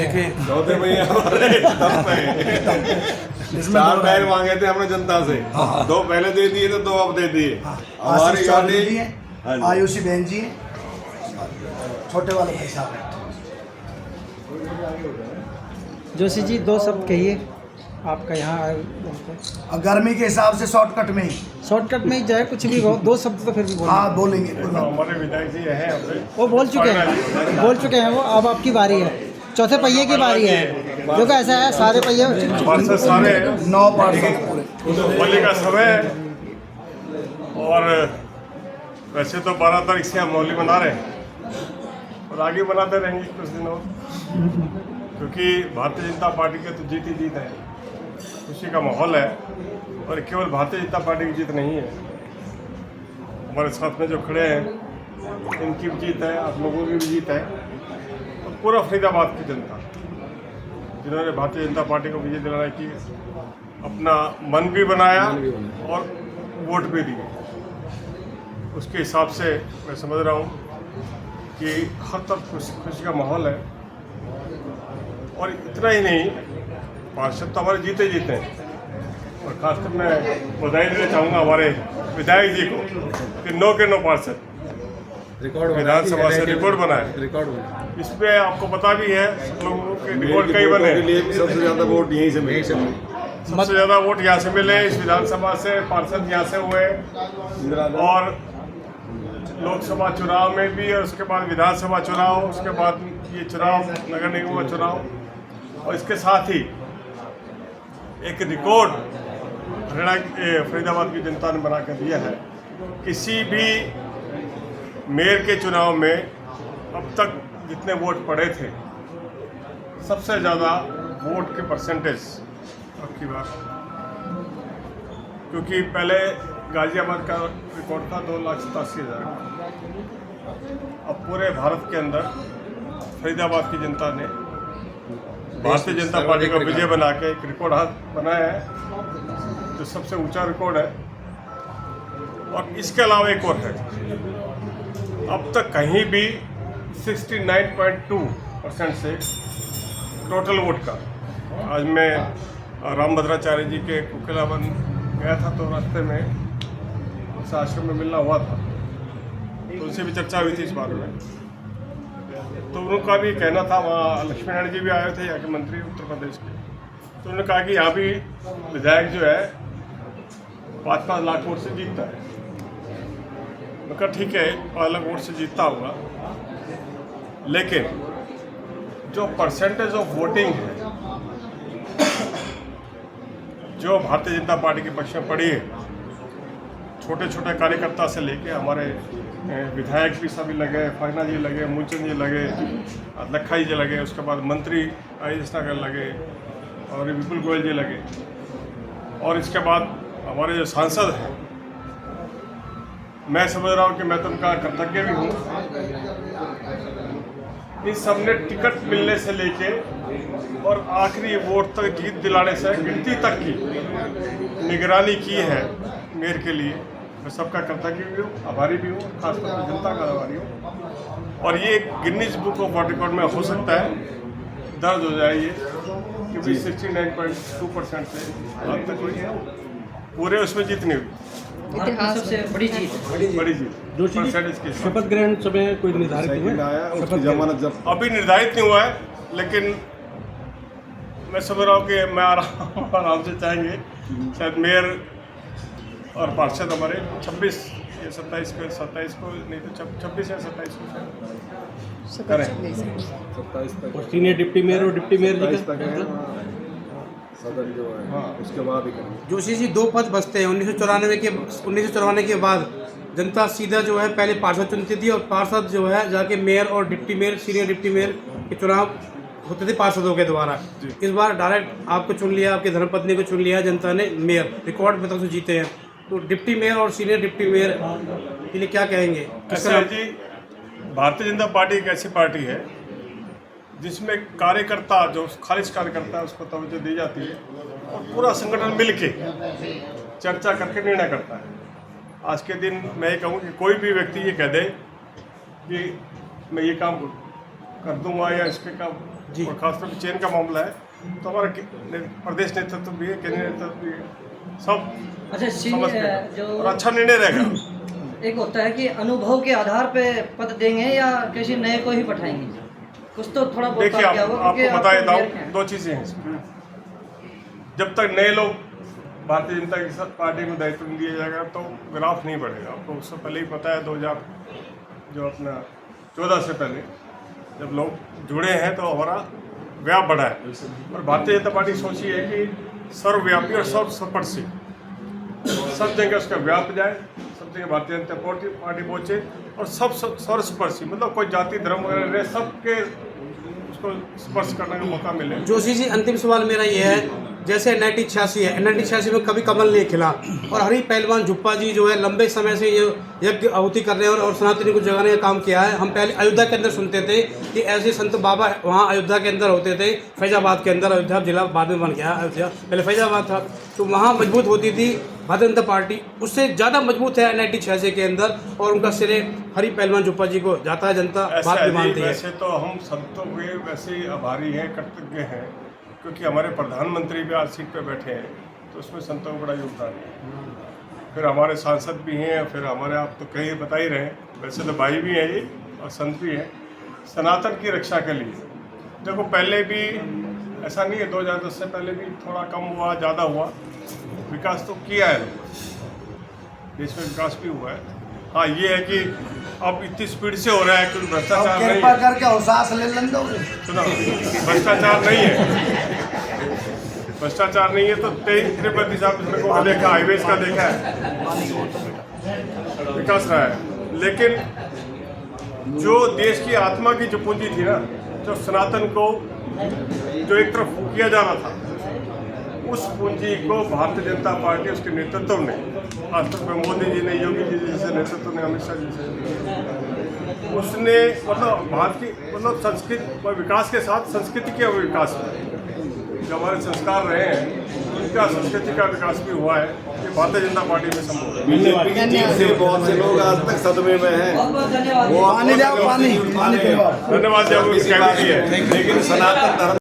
देखें। चौथे में इसमें चार दो पैर राय। मांगे थे हमने जनता से, दो पहले दे दिए तो दो अब दे दिए। हमारी आशीष चौधरी जी हाँ हैं, जी। आयुषी बहन जी हैं, छोटे वाले भाई साहब हैं। जोशी जी दो शब्द कहिए, आपका यहाँ आए बोलते और गर्मी के हिसाब से शॉर्टकट में ही शॉर्टकट में ही जाए, कुछ भी हो, दो शब्द तो फिर भी बोलो। हाँ बोलेंगे कोई बात हमारे विधायक जी हैं अपने। वो बोल चुके हैं वो, अब आपकी बारी है, चौथे पहिए की बारी है, क्योंकि ऐसा है सारे पहिए पार्षद सारे नहीं। 9 पार्षद पूरे। होली का समय है और वैसे तो 12 तारीख से हम होली मना रहे हैं और आगे मनाते रहेंगे कुछ दिनों, क्योंकि भारतीय जनता पार्टी की तो जीत ही जीत है, खुशी का माहौल है। और केवल भारतीय जनता पार्टी की जीत नहीं है, हमारे साथ में जो खड़े हैं इनकी भी जीत है, आप लोगों की भी जीत है और पूरा फरीदाबाद की जनता जिन्होंने भारतीय जनता पार्टी को विजय दिलाने की अपना मन भी बनाया और वोट भी दिए। उसके हिसाब से मैं समझ रहा हूँ कि हर तरफ खुशी का माहौल है। और इतना ही नहीं, पार्षद तो हमारे जीते हैं और खासकर मैं बधाई देना चाहूँगा हमारे विधायक जी को कि 9 के 9 पार्षद विधानसभा से रिकॉर्ड बनाए। इस पे आपको पता भी है, सब लोगों के रिकॉर्ड कई बने, सबसे ज़्यादा वोट यहीं से मिले, सबसे ज़्यादा वोट यहाँ से मिले, इस विधानसभा से पार्षद यहाँ से हुए और लोकसभा चुनाव में भी और उसके बाद विधानसभा चुनाव, उसके बाद ये चुनाव नगर निगम का चुनाव और इसके साथ ही एक रिकॉर्ड हरियाणा फरीदाबाद की जनता ने बना कर दिया है। किसी भी मेयर के चुनाव में अब तक जितने वोट पड़े थे, सबसे ज़्यादा वोट के परसेंटेज अब की बात, क्योंकि पहले गाजियाबाद का रिकॉर्ड था 2,87,000 का। अब पूरे भारत के अंदर फरीदाबाद की जनता ने भारतीय जनता पार्टी का विजय बना के एक रिकॉर्ड हाथ बनाया है, जो सबसे ऊंचा रिकॉर्ड है। और इसके अलावा एक और है, अब तक कहीं भी 69.2% से टोटल वोट का। आज मैं रामभद्राचार्य जी के कुकिलावन गया था तो रास्ते में उस आश्रम में मिलना हुआ था, तो उनसे भी चर्चा हुई थी इस बारे में। तो उनका भी कहना था, वहाँ लक्ष्मी नारायण जी भी आए थे यहाँ के मंत्री उत्तर प्रदेश के, तो उन्होंने कहा कि यहाँ भी विधायक जो है 5-5 लाख वोट से जीतता है। मैं कहा ठीक है, 5 लाख वोट से जीतता होगा, लेकिन जो परसेंटेज ऑफ वोटिंग है जो भारतीय जनता पार्टी के पक्ष में पड़ी है, छोटे छोटे कार्यकर्ता से लेके हमारे विधायक भी सभी लगे, फाइना जी लगे, मूलचंद जी लगे, लखाई जी लगे, उसके बाद मंत्री आयुष नगर लगे और विपुल गोयल जी लगे, और इसके बाद हमारे जो सांसद हैं, मैं समझ रहा हूँ कि मैं तो उनका कृतज्ञ भी हूँ। इन सब ने टिकट मिलने से लेके और आखिरी वोट तक जीत दिलाने से गिनती तक की निगरानी की है मेयर के लिए। मैं सबका कृतज्ञ भी हूँ, आभारी भी हूँ, खासतौर पर जनता का आभारी हूँ। और ये Guinness book of world record में हो सकता है दर्ज हो जाए ये, क्योंकि 69.2% से अब तक हुई है, पूरे उसमें जीतनी हुई, सबसे बड़ी जीत। बड़ी जीत। जोशी जी, परसेंटेज के शपथ ग्रहण समय कोई निर्धारित हुआ है? शपथ जमानत जब अभी निर्धारित नहीं हुआ है, लेकिन मैं समझ रहा हूँ कि मैं आराम से चाहेंगे, शायद मेयर और पार्षद हमारे 26 या 27 को, 27 को नहीं तो 26 या 27 को शायद करें। 27 तक और सीनियर डिप्टी मेयर और डिप्टी मेयर जी 27 तक है सदन जो है, हाँ। उसके बाद ही करेंगे। जोशी जी 2 पद बचते हैं। 1994 के बाद जनता सीधा जो है पहले पार्षद चुनती थी और पार्षद जो है जाके मेयर और deputy mayor, senior deputy mayor के चुनाव होते थे पार्षदों के द्वारा। इस बार डायरेक्ट आपको चुन लिया, आपकी धर्मपत्नी को चुन लिया जनता ने मेयर, रिकॉर्ड में तक से जीते हैं। तो डिप्टी मेयर और सीनियर डिप्टी मेयर के लिए क्या कहेंगे? ऐसा है जी, भारतीय जनता पार्टी एक ऐसी पार्टी है जिसमें कार्यकर्ता, जो खारिज कार्यकर्ता है, उसको तवज्जो दी जाती है और पूरा संगठन मिल के चर्चा करके निर्णय करता है। आज के दिन मैं ये कहूँ कि कोई भी व्यक्ति ये कह दे कि मैं ये काम कर दूंगा या इस पे काम जी। और खासतौर पर चयन का मामला है, तो हमारा प्रदेश नेतृत्व भी है, केंद्रीय नेतृत्व भी है, सब अच्छा समझ के जो और अच्छा निर्णय रहेगा। एक होता है कि अनुभव के आधार पे पद देंगे या किसी नए को ही पठाएंगे, कुछ तो थोड़ा बहुत देखिए, क्या होगा, क्योंकि आपको बताया आपको था, मेयर हैं। दो चीज़ें हैं इसमें। जब तक नए लोग भारतीय जनता की पार्टी को दायित्व नहीं दिया जाएगा तो ग्राफ नहीं बढ़ेगा। आपको उससे पहले ही पता है 2014 से पहले जब लोग जुड़े हैं तो हमारा व्याप बढ़ा है, और भारतीय जनता पार्टी सोची है कि सर्वव्यापी और सर्वस्पर्शी, सब जगह उसका व्याप जाए, सब जगह भारतीय जनता पार्टी पहुँचे, और सब सर्वस्पर्शी मतलब कोई जाति धर्म वगैरह रहे, सबके उसको स्पर्श करने का मौका मिले। जोशी जी, अंतिम सवाल मेरा ये है, जैसे 1986 है, 1986 में कभी कमल नहीं खिला, और हरी पहलवान झुप्पा जी जो है लंबे समय से ये यज्ञ आहुति कर रहे हैं और सनातनी को जगाने का काम किया है। हम पहले अयोध्या के अंदर सुनते थे कि ऐसे संत बाबा वहाँ अयोध्या के अंदर होते थे, फैजाबाद के अंदर, अयोध्या जिला बाद में बन गया अयोध्या, पहले फैजाबाद था, तो वहाँ मजबूत होती थी भारतीय जनता पार्टी, उससे ज़्यादा मजबूत है 1986 के अंदर, और उनका सिरे हरी पहलवान झुप्पा जी को जाता है, जनता बात भी मानती है। वैसे तो हम संतों के वैसे ही आभारी हैं, कृतज्ञ हैं, क्योंकि हमारे प्रधानमंत्री भी आज सीट पे बैठे हैं, तो उसमें संतों का बड़ा योगदान है। फिर हमारे सांसद भी हैं, फिर हमारे आप तो कहीं बता ही रहे हैं, वैसे तो भाई भी हैं ये और संत भी हैं, सनातन की रक्षा के लिए। देखो, पहले भी ऐसा नहीं है, 2010 से पहले भी थोड़ा कम हुआ, ज़्यादा हुआ, विकास तो किया है, देश में विकास भी हुआ है। हाँ, ये है कि अब इतनी स्पीड से हो रहा है क्योंकि भ्रष्टाचार नहीं कृपा है। करके अवसास ले लें दो। सुनो, भ्रष्टाचार नहीं है, भ्रष्टाचार नहीं है, तो तिरुपति साहब को देखा, हाईवेज का देखा है, विकास रहा है। लेकिन जो देश की आत्मा की जो पूंजी थी ना, जो सनातन को जो एक तरफ किया जाना था, उस पूंजी को भारतीय जनता पार्टी, उसके नेतृत्व ने, खासतौर पर मोदी जी ने, योगी जी जैसे नेतृत्व ने, अमित शाह जी से, उसने मतलब भारत की मतलब संस्कृति और विकास के साथ संस्कृति के विकास में जो हमारे संस्कार रहे हैं, उनका संस्कृति का विकास भी हुआ है। ये भारतीय जनता पार्टी में संभव है। बीजेपी की जीत से बहुत से लोग आज तक सदमे में हैं। बहुत बहुत धन्यवाद। वो पानी ले आओ, पानी पीवा। धन्यवाद, जब किसी बात की है, लेकिन सनातन धर्म